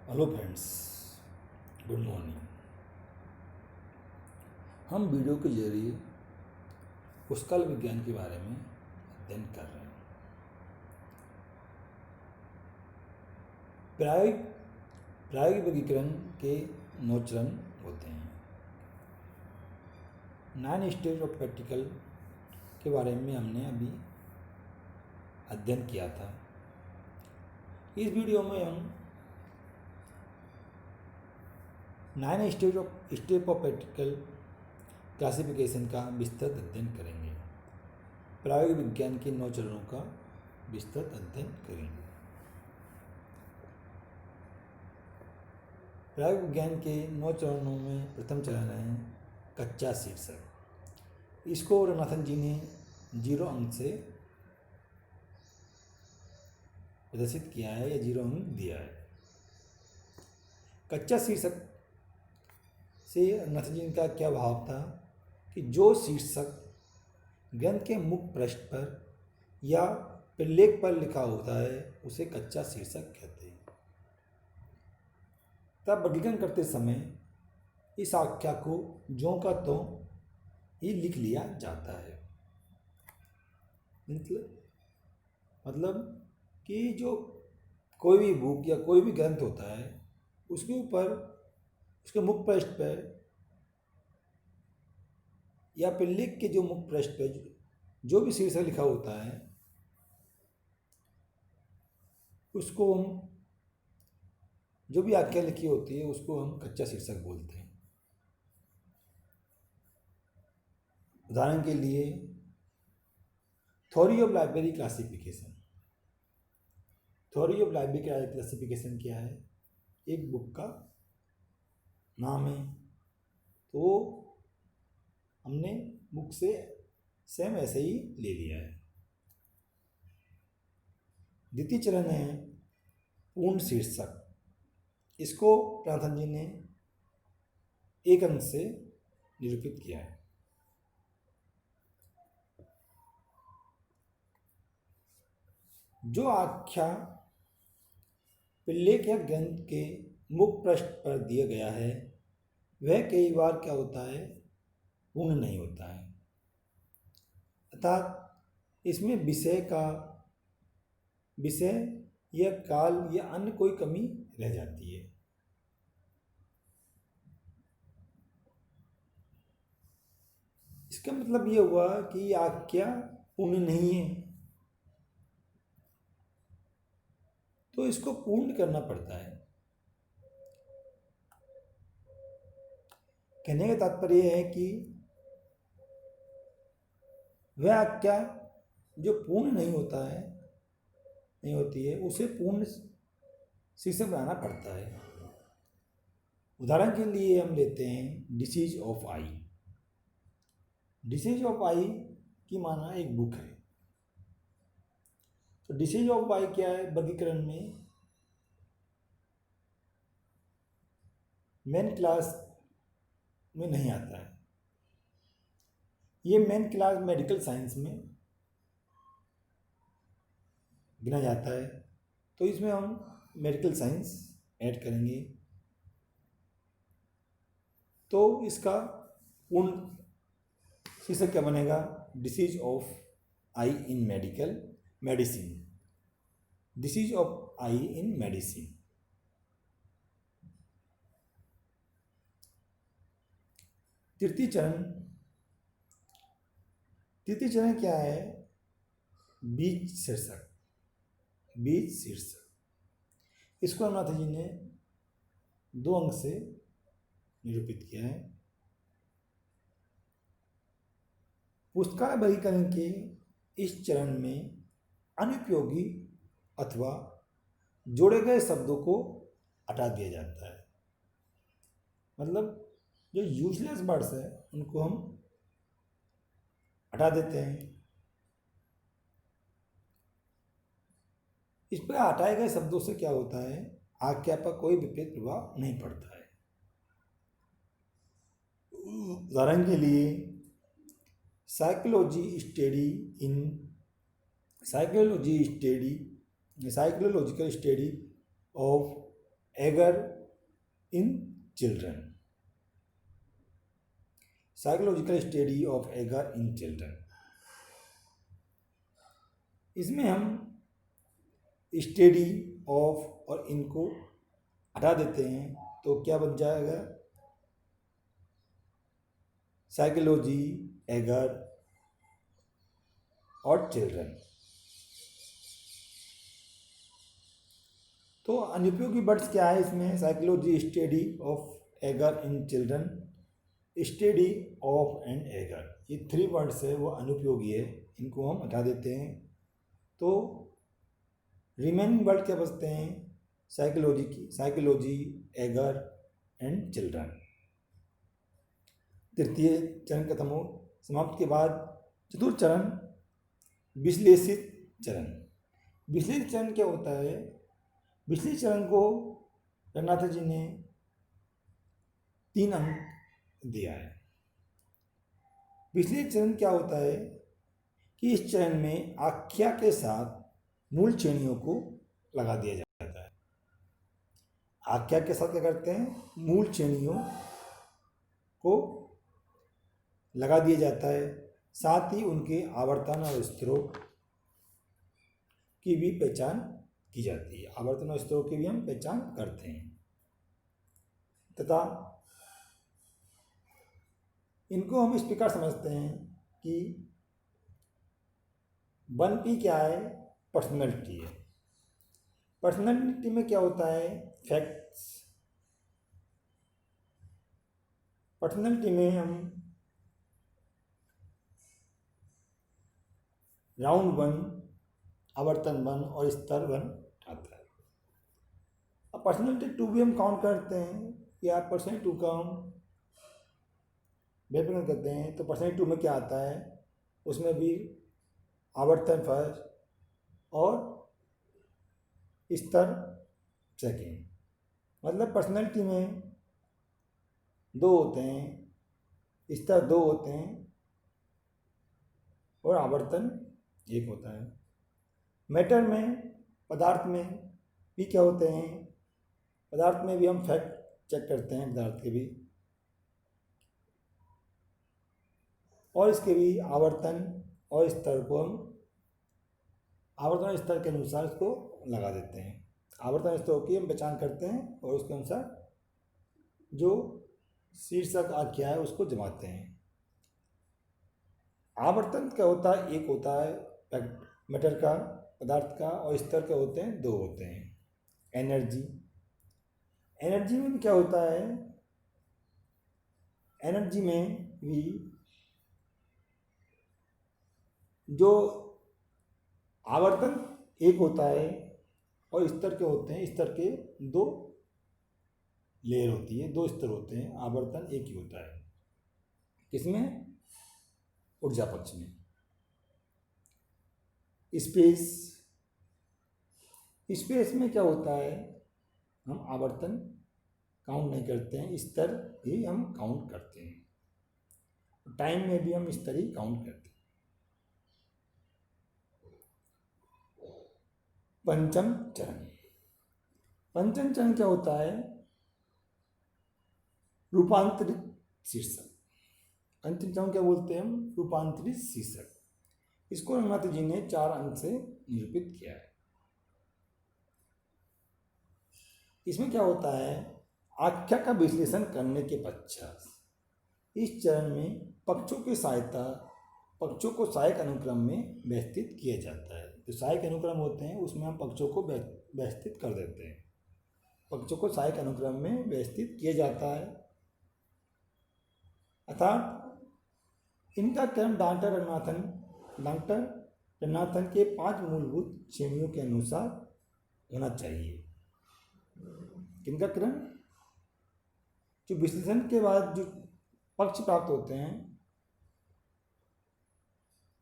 Hello friends, good morning. हम video के जरिए पुष्कल विज्ञान के बारे में अध्ययन कर रहे हैं। प्रायोगिक प्रायोगिक वर्गीकरण के 9 चरण होते हैं। 9 स्टेज ऑफ प्रैक्टिकल के बारे में हमने अभी अध्ययन किया था। इस वीडियो में हम 9 स्टेप ऑफ प्रैक्टिकल क्लासिफिकेशन का विस्तृत अध्ययन करेंगे। प्रायोगिक विज्ञान के 9 चरणों का विस्तृत अध्ययन करेंगे। प्रायोगिक विज्ञान के 9 चरणों में प्रथम चरण है कच्चा शीर्षक। इसको रंगनाथन जी ने 0 अंक से प्रदर्शित किया है या 0 अंक दिया है। कच्चा शीर्षक से रंगनाथन जी का क्या भाव था कि जो शीर्षक ग्रंथ के मुख्य पृष्ठ पर या प्रलेख पर लिखा होता है उसे कच्चा शीर्षक कहते हैं। तब वर्गीकरण करते समय इस आख्या को ज्यों का त्यों ही लिख लिया जाता है। मतलब कि जो कोई भी बुक या कोई भी ग्रंथ होता है उसके ऊपर उसके मुख्य पृष्ठ पर या प्रलेख के जो मुख्य पृष्ठ पर जो भी शीर्षक लिखा होता है उसको हम, जो भी आख्या लिखी होती है उसको हम कच्चा शीर्षक बोलते हैं। उदाहरण के लिए theory of library classification. Theory of library classification क्या है? एक बुक का नाम है, तो हमने बुक से सेम ऐसे ही ले लिया है। द्वितीय चरण है पूर्ण शीर्षक। इसको रंगनाथन जी ने 1 अंक से निरूपित किया है। जो आख्या प्रलेख या ग्रंथ के मुख्य पृष्ठ पर दिया गया है वह कई बार क्या होता है, पूर्ण नहीं होता है, अर्थात इसमें विषय या काल या अन्य कोई कमी रह जाती है। इसका मतलब ये हुआ कि आख्या पूर्ण नहीं है, तो इसको पूर्ण करना पड़ता है। कहने का तात्पर्य है कि वह आख्या जो पूर्ण नहीं होती है उसे पूर्ण शीर्षक बनाना पड़ता है। उदाहरण के लिए हम लेते हैं disease of eye. Disease of eye की माना एक बुक है। तो डिसीज ऑफ आई क्या है? वर्गीकरण में मेन क्लास में नहीं आता है। ये मेन क्लास मेडिकल साइंस में गिना जाता है, तो इसमें हम मेडिकल साइंस ऐड करेंगे तो इसका पूर्ण शीर्षक क्या बनेगा? Disease of I in medicine. Disease of I in medicine. तृतीय चरण क्या है? बीज शीर्षक। बीज शीर्षक इसको रंगनाथन जी ने 2 अंक से निरूपित किया है। पुस्तकालय वर्गीकरण के इस चरण में अनुपयोगी अथवा जोड़े गए शब्दों को हटा दिया जाता है। मतलब जो यूजलेस वर्ड्स है उनको हम हटा देते हैं। इस पर हटाए गए शब्दों से क्या होता है? आख्या पर कोई विपरीत प्रभाव नहीं पड़ता है। उदाहरण के लिए साइकोलॉजिकल स्टडी ऑफ एगर in children, psychological study of एगर इन चिल्ड्रन। इसमें हम स्टडी ऑफ और इनको हटा देते हैं तो क्या बन जाएगा, साइकोलॉजी एगर और चिल्ड्रन। तो अनुपयोगी वर्ड्स क्या है इसमें, साइकोलॉजी स्टडी ऑफ एगर in children, study of and एगर, ये 3 वर्ड्स है वो अनुपयोगी है, इनको हम हटा देते हैं। तो रिमेनिंग वर्ड क्या बचते हैं, साइकोलॉजी एगर एंड चिल्ड्रन। तृतीय चरण खत्म हो समाप्त के बाद चतुर्थ चरण विश्लेषित चरण। विश्लेषित चरण क्या होता है, विश्लेषित चरण को रंगनाथ जी ने 3 अंक दिया है। विश्लेषित चरण क्या होता है कि इस चरण में आख्या के साथ मूल श्रेणियों को लगा दिया जाता है। आख्या के साथ क्या करते हैं, मूल श्रेणियों को लगा दिया जाता है, साथ ही उनके आवर्तन और स्तरों की भी पहचान की जाती है। आवर्तन और स्तरों की भी हम पहचान करते हैं तथा इनको हम इस प्रकार समझते हैं कि 1P क्या है, पर्सनैलिटी है। पर्सनैलिटी में क्या होता है, फैक्ट्स। पर्सनैलिटी में हम राउंड 1, आवर्तन 1 और स्तर 1 आता है। अब पर्सनैलिटी 2 भी हम काउंट करते हैं, या पर्सनैलिटी 2 का हम व्यापक करते हैं। तो पर्सनैलिटी 2 में क्या आता है, उसमें भी आवर्तन फर्स्ट और स्तर सेकेंड। मतलब पर्सनैलिटी में 2 होते हैं, स्तर 2 होते हैं और आवर्तन 1 होता है। मैटर में, पदार्थ में भी क्या होते हैं, पदार्थ में भी हम फैक्ट चेक करते हैं पदार्थ के भी, और इसके भी आवर्तन और स्तर को हम आवर्तन स्तर के अनुसार इसको लगा देते हैं। आवर्तन स्तरों की हम पहचान करते हैं और उसके अनुसार जो शीर्षक आख्या है उसको जमाते हैं। आवर्तन क्या होता है, 1 होता है मैटर का, पदार्थ का, और स्तर के होते हैं 2 होते हैं। एनर्जी, एनर्जी में भी क्या होता है, एनर्जी में भी जो आवर्तन 1 होता है और स्तर के होते हैं, स्तर के 2 लेयर होती है, 2 स्तर होते हैं, आवर्तन 1 ही होता है। किसमें, ऊर्जा पक्ष में। स्पेस, स्पेस में क्या होता है, हम आवर्तन काउंट नहीं करते हैं, स्तर ही हम काउंट करते हैं। टाइम में भी हम स्तर ही काउंट करते हैं। पंचम चरण, पंचम चरण क्या होता है, रूपांतरित शीर्षक। पंचम चरण क्या बोलते हैं हम, रूपांतरित शीर्षक। इसको रंगनाथ जी ने 4 अंक से निरूपित किया है। इसमें क्या होता है, आख्या का विश्लेषण करने के पश्चात इस चरण में पक्षों की सहायता, पक्षों को सहायक अनुक्रम में व्यवस्थित किया जाता है। जो सहायक अनुक्रम होते हैं उसमें हम पक्षों को व्यवस्थित कर देते हैं। पक्षों को सहायक अनुक्रम में व्यवस्थित किया जाता है, अर्थात इनका क्रम डॉक्टर रंगनाथन के 5 मूलभूत श्रेणियों के अनुसार होना चाहिए। किनका क्रम, जो विश्लेषण के बाद जो पक्ष प्राप्त होते हैं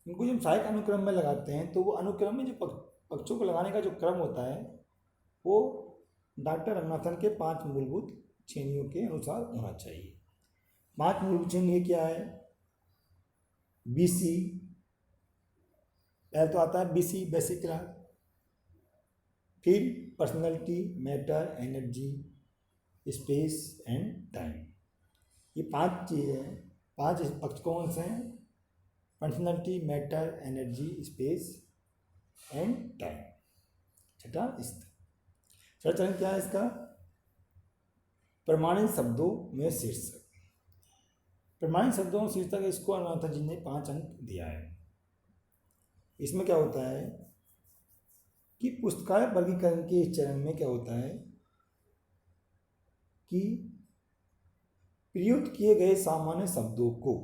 उनको जब सहायक अनुक्रम में लगाते हैं तो वो अनुक्रम में जो पक्षों को लगाने का जो क्रम होता है वो डॉक्टर रंगनाथन के 5 मूलभूत श्रेणियों के अनुसार होना चाहिए। 5 मूलभूत श्रेणी क्या है, BC, पहले तो आता है BC बेसिक क्लास, फिर personality, matter, energy, space and time. ये 5 चीज़ें, 5 पक्ष कौन से हैं? Personality, matter, energy, space and time. छठा स्तर। छठा चरण क्या है इसका? प्रमाणित शब्दों में शीर्षक। प्रमाणित शब्दों में शीर्षक इसको अनुराधा जी ने 5 अंक दिया है। इसमें क्या होता है कि पुस्तकालय वर्गीकरण के इस चरण में क्या होता है कि प्रयुक्त किए गए सामान्य शब्दों को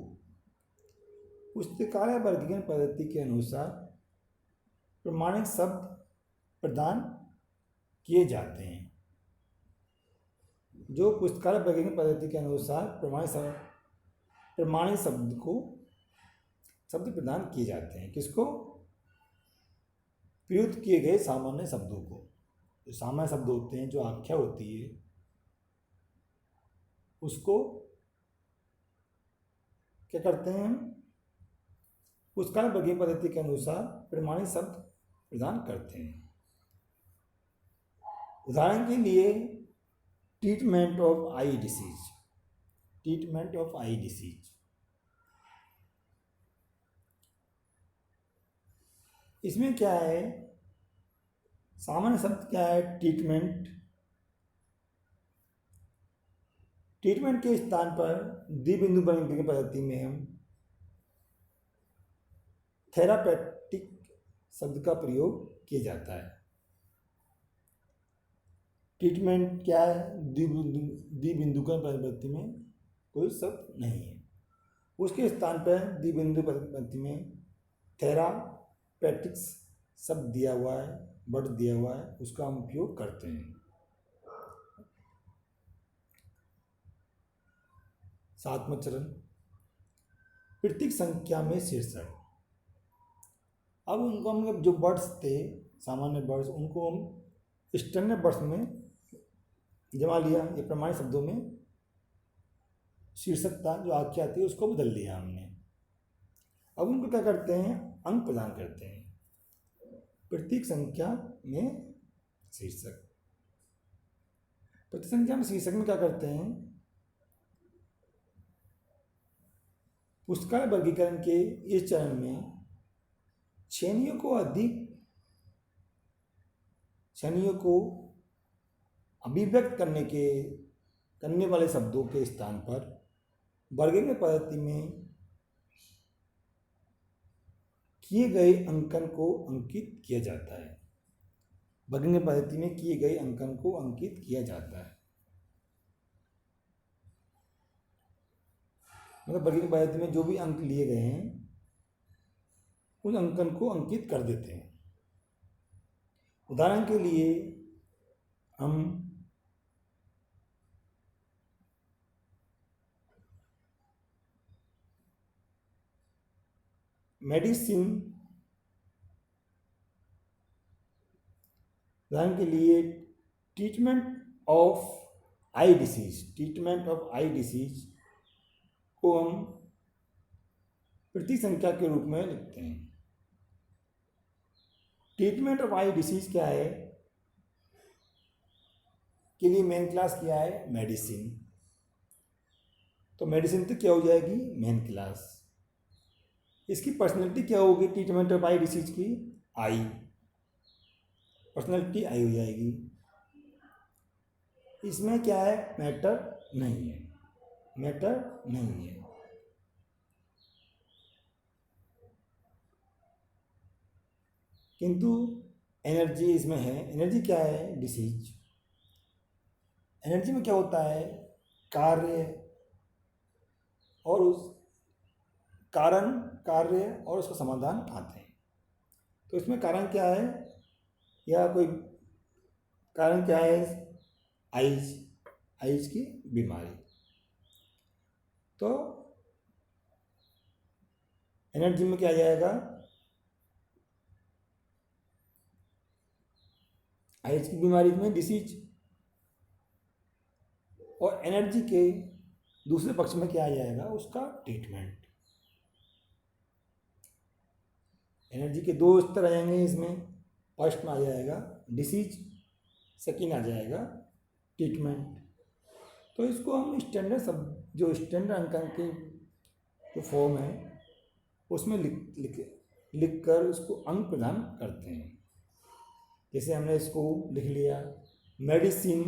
पुस्तकालय वर्गीकरण पद्धति के अनुसार प्रमाणित शब्द प्रदान किए जाते हैं। जो पुस्तकालय वर्गीकरण पद्धति के अनुसार प्रमाणित शब्द प्रदान किए जाते हैं। किसको? प्रयुक्त किए गए सामान्य शब्दों को। जो सामान्य शब्द होते हैं, जो आख्या होती है, उसको क्या करते हैं हम? पुस्तकालय वर्गीकरण पद्धति के अनुसार प्रमाणित शब्द प्रदान करते हैं। उदाहरण के लिए treatment of eye disease. Treatment of eye disease, इसमें क्या है? सामान्य शब्द क्या है? ट्रीटमेंट। ट्रीटमेंट के स्थान पर द्विबिंदु वर्गीकरण पद्धति में हम थेरापेटिक शब्द का प्रयोग किया जाता है। ट्रीटमेंट क्या है? द्विबिंदुकरण पद्धति में कोई शब्द नहीं है, उसके स्थान पर द्विबिंदु पद्धति में थेरापेटिक्स शब्द दिया हुआ है, वर्ड दिया हुआ है, उसका हम उपयोग करते हैं। 7वां चरण, प्रतीक संख्या में शीर्षक। अब उनको हम जो वर्ड्स थे, सामान्य वर्ड्स, उनको हम स्टैंडर्ड वर्ड्स में जमा लिया। ये प्रमाणित शब्दों में शीर्षक था, जो आख्या थी, उसको बदल दिया हमने। अब उनको क्या करते हैं? अंक प्रदान करते हैं। प्रतीक संख्या में शीर्षक। प्रतीक संख्या में शीर्षक में क्या करते हैं? पुस्तकालय वर्गीकरण के इस चरण में श्रेणियों को अभिव्यक्त करने वाले शब्दों के स्थान पर वर्गीकरण पद्धति में किए गए अंकन को अंकित किया जाता है। वर्गीकरण पद्धति में किए गए अंकन को अंकित किया जाता है। मतलब वर्गीकरण पद्धति में जो भी अंक लिए गए हैं, उन अंकन को अंकित कर देते हैं। उदाहरण के लिए हम मेडिसिन, उदाहरण के लिए ट्रीटमेंट ऑफ आई डिसीज को हम प्रतीक संख्या के रूप में लिखते हैं। ट्रीटमेंट ऑफ आई डिसीज क्या है? के लिए मेन क्लास क्या है? मेडिसिन। तो मेडिसिन तो क्या हो जाएगी? Main class. इसकी पर्सनैलिटी क्या होगी? ट्रीटमेंट ऑफ आई डिसीज की आई, पर्सनैलिटी आई हो जाएगी। इसमें क्या है? मैटर नहीं है, मैटर नहीं है। किंतु एनर्जी इसमें है। एनर्जी क्या है? डिसीज। एनर्जी में क्या होता है? कार्य और उस कार्य और उसका समाधान आते हैं। तो इसमें कारण क्या है? या कोई कारण क्या है? आइज की बीमारी। तो एनर्जी में क्या आ जाएगा? आइज की बीमारी में डिसीज। और एनर्जी के दूसरे पक्ष में क्या आ जाएगा? उसका ट्रीटमेंट। एनर्जी के 2 स्तर आ जाएंगे इसमें। फर्स्ट में आ जाएगा डिसीज सेकंड आ जाएगा ट्रीटमेंट। तो इसको हम स्टैंडर्ड सब जो स्टैंडर्ड अंकन की जो फॉर्म है उसमें लिख कर उसको अंक प्रदान करते हैं। जैसे हमने इसको लिख लिया, मेडिसिन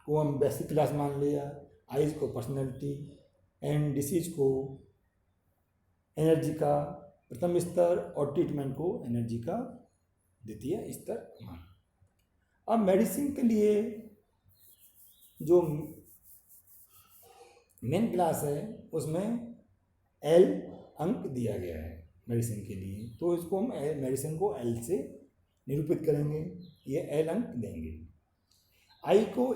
को हम बेसिक क्लास मान लिया, आइज को पर्सनैलिटी, एंड डिसीज को एनर्जी का प्रथम स्तर और ट्रीटमेंट को एनर्जी का द्वितीय स्तर मान। अब मेडिसिन के लिए जो मेन क्लास है उसमें एल अंक दिया गया है मेडिसिन के लिए, तो इसको हम मेडिसिन को एल से निरूपित करेंगे, ये एल अंक देंगे। आई को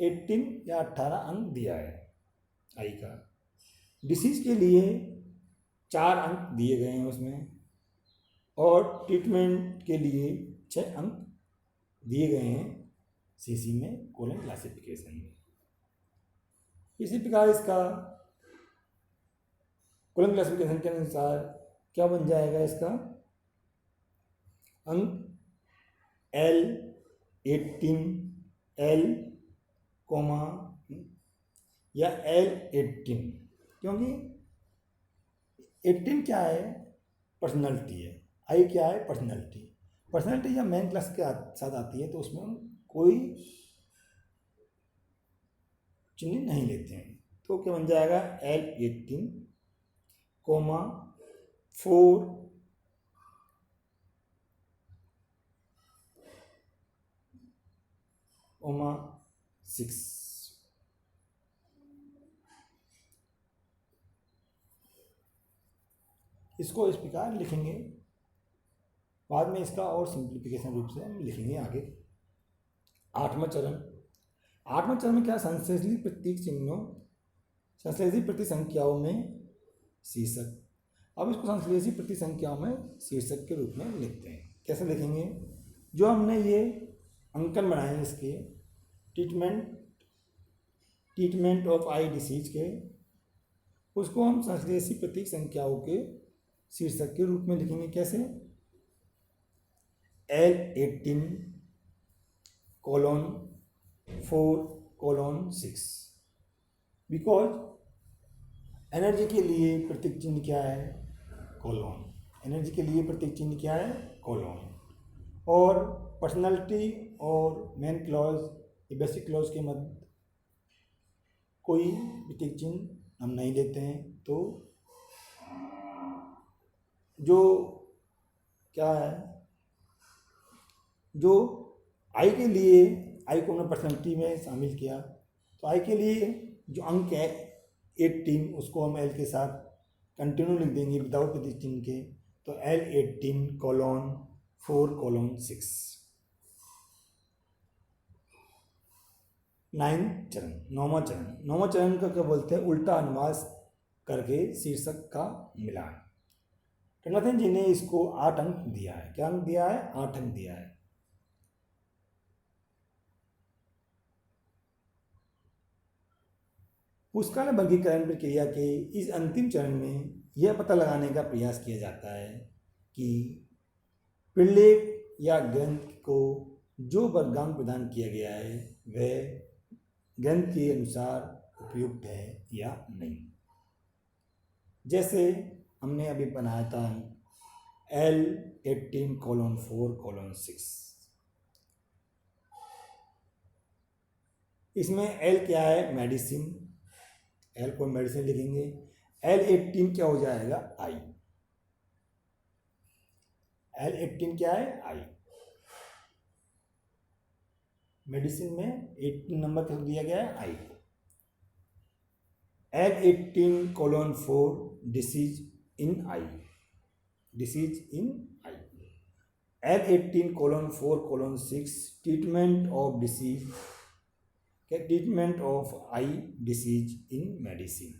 18 या 18 अंक दिया है आई का। डिसीज के लिए 4 अंक दिए गए हैं उसमें, और ट्रीटमेंट के लिए 6 अंक दिए गए हैं सीसी में कोलन क्लासिफिकेशन में। इसी प्रकार इसका कोलन क्लासिफिकेशन के अनुसार क्या बन जाएगा, इसका अंक L18 L या L18, क्योंकि 18 क्या है, पर्सनैलिटी है, आई क्या है, पर्सनैलिटी। पर्सनैलिटी या मेन क्लास के साथ आती है तो उसमें हम कोई चिन्ह नहीं लेते हैं, तो क्या बन जाएगा L18 4 6। इसको इस प्रकार लिखेंगे, बाद में इसका और सिंप्लीफिकेशन रूप से हम लिखेंगे आगे। 8वां चरण। 8वां चरण में क्या, संश्लेषी प्रतीक चिन्हों, संश्लेषी प्रति संख्याओं में शीर्षक। अब इसको संश्लेषी प्रति संख्याओं में शीर्षक के रूप में लिखते हैं। कैसे लिखेंगे, जो हमने ये अंकन बनाए इसके ट्रीटमेंट ऑफ आई डिसीज के, उसको हम संश्लेषी प्रतीक संख्याओं के शीर्षक के रूप में लिखेंगे। कैसे, L18:4:6, बिकॉज एनर्जी के लिए प्रतीक चिन्ह क्या है, कोलोन। एनर्जी के लिए प्रतीक चिन्ह क्या है, कोलोन। और पर्सनालिटी और मेन क्लॉज, बेसिक क्लॉज के मध्य कोई प्रतीक चिन्ह हम नहीं लेते हैं। तो जो क्या है, जो आई के लिए, आई को हमने पर्सनैलिटी में शामिल किया, तो आई के लिए जो अंक है 18, उसको हम एल के साथ कंटिन्यू लिख देंगे विदाउट प्रतीक चिन्ह के, तो L18:4:6। 9वां चरण का क्या बोलते हैं, उल्टा अनुवाद करके शीर्षक का मिलान। रंगनाथन जी ने इसको 8 अंक दिया है। क्या अंक दिया है, 8 अंक दिया है। पुष्कल वर्गीकरण प्रक्रिया के इस अंतिम चरण में यह पता लगाने का प्रयास किया जाता है कि प्रलेप या ग्रंथ को जो वर्गांक प्रदान किया गया है वह ग्रंथ के अनुसार उपयुक्त है या नहीं। जैसे हमने अभी बनाया था L18:4:6, इसमें L क्या है, मेडिसिन, L को मेडिसिन लिखेंगे। L18 क्या हो जाएगा, आई। L18 क्या है, आई। मेडिसिन में 18 नंबर का दिया गया है आई को। L18:4 disease in I, disease in I. L18:4:6 treatment of disease, treatment of eye disease in medicine.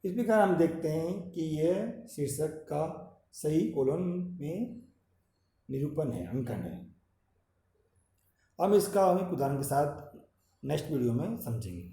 इस प्रकार हम देखते हैं कि यह शीर्षक का सही कोलन में निरूपण है, अंकन है। हम इसका एक उदाहरण के साथ नेक्स्ट वीडियो में समझेंगे।